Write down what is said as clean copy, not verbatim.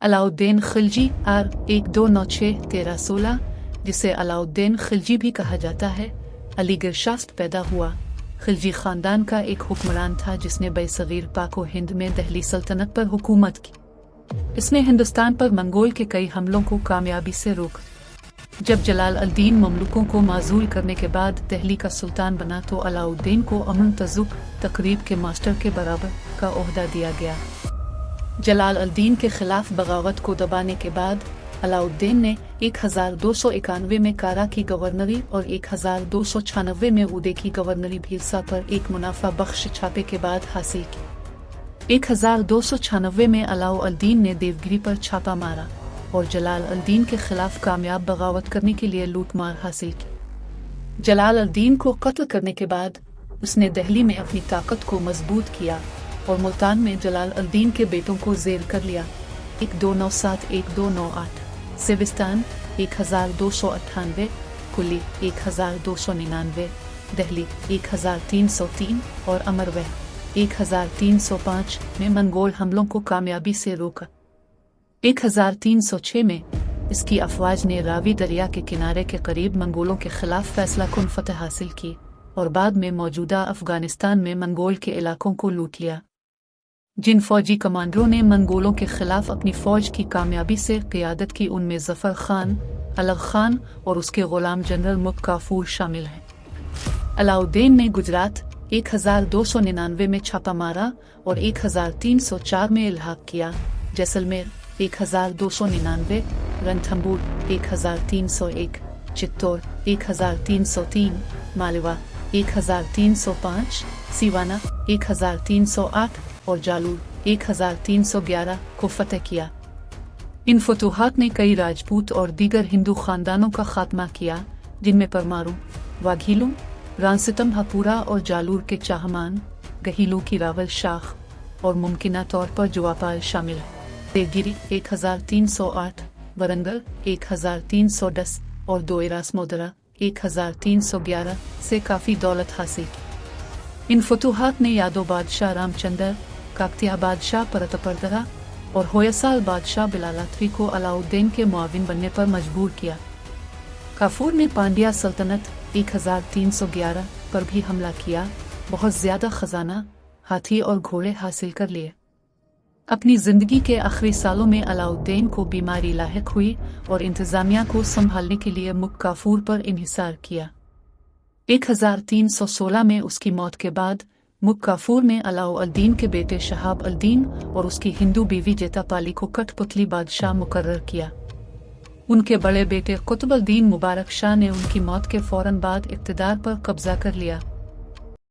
Alauddin Khilji R1296-1316, जिसे अलाउद्दीन खिलजी भी कहा जाता है, अलीगढ़ शास्त पैदा हुआ। खिलजी खानदान का एक हुक्मरान था जिसने बरसगीर पाक व हिंद में दिल्ली सल्तनत पर हुकूमत की। इसने हिंदुस्तान पर मंगोल के कई हमलों को कामयाबी से रोका। जब जलाल अल-दीन ममलूकों को माजूल करने के बाद दिल्ली का सुल्तान बना तो अलाउद्दीन को अमन तजुक तकरीब के मास्टर के बराबर का ओहदा दिया गया। जलाल अल-दीन के खिलाफ बगावत को दबाने के बाद अलाउद्दीन ने 1291 में कारा की गवर्नरी और 1296 में उदय की गवर्नरी भीलसा पर एक मुनाफा बख्श छापे के बाद हासिल की। 1296 में अलाउ अल-दीन ने देवगिरी पर छापा मारा और जलाल अल-दीन के खिलाफ कामयाब बगावत करने के लिए लूटमार हासिल की। जलाल अल-दीन को कत्ल करने के बाद उसने दिल्ली में अपनी ताकत को मजबूत किया और मुल्तान में जलाल अल-दीन के बेटों को जेर कर लिया। 1297-1298 सिविस्तान 1298, कुली 1299, दिल्ली 1303 और अमरवह 1305 में मंगोल हमलों को कामयाबी से रोका। 1306 में इसकी अफवाज ने रावी दरिया के किनारे के करीब मंगोलों के खिलाफ फैसला कुन फतह हासिल की और बाद में मौजूदा अफगानिस्तान में मंगोल के इलाकों को लूट लिया। जिन फौजी कमांडरों ने मंगोलों के खिलाफ अपनी फौज की कामयाबी से क़ियादत की उनमें ज़फ़र खान, अलग खान और उसके ग़ुलाम जनरल मुक काफूर शामिल हैं। अलाउद्दीन ने गुजरात 1299 में छापा मारा और 1304 में इल्हाक़ किया। जैसलमेर 1299, रणथंबोर 1301, चित्तौड़ 1303, मालवा 1305, सिवाना 1308 और जालूर 1311 को फतह किया। इन फतूहात ने कई राजपूत और दीगर हिंदू खानदानों का खात्मा किया, जिनमें परमारू, वाघीलू, रानसितम हपूरा और जालूर के चाहमान, गहीलू की रावल शाख और मुमकिना तौर पर जुवापाल शामिल है। देवगिरी 1308, वरंगल 1310 और दोयरास मोदरा 1311 से काफ़ी दौलत हासिल की। इन फतूहात ने यादव बादशाह रामचंद्र, काकतिया बादशाह परतपर्दरा और होयसाल बादशाह बिलालाथवी को अलाउद्दीन के मुआविन बनने पर मजबूर किया। काफूर ने पांड्या सल्तनत 1311 पर भी हमला किया, बहुत ज़्यादा खजाना, हाथी और घोड़े हासिल कर लिए। अपनी ज़िंदगी के आखिरी सालों में अलाउद्दीन को बीमारी लाहिक हुई और इंतज़ामिया को संभालने के लिए मुक काफूर पर इन्हिसार किया। 1316 में उसकी मौत के बाद मुक काफूर ने अलाउ अल-दीन के बेटे शहाब अल-दीन और उसकी हिंदू बीवी जेतापाली को कठपुतली बादशाह मुकर्रर किया। उनके बड़े बेटे कुतुब अल-दीन मुबारक शाह ने उनकी मौत के फौरन बाद इक़्तिदार पर कब्जा कर लिया।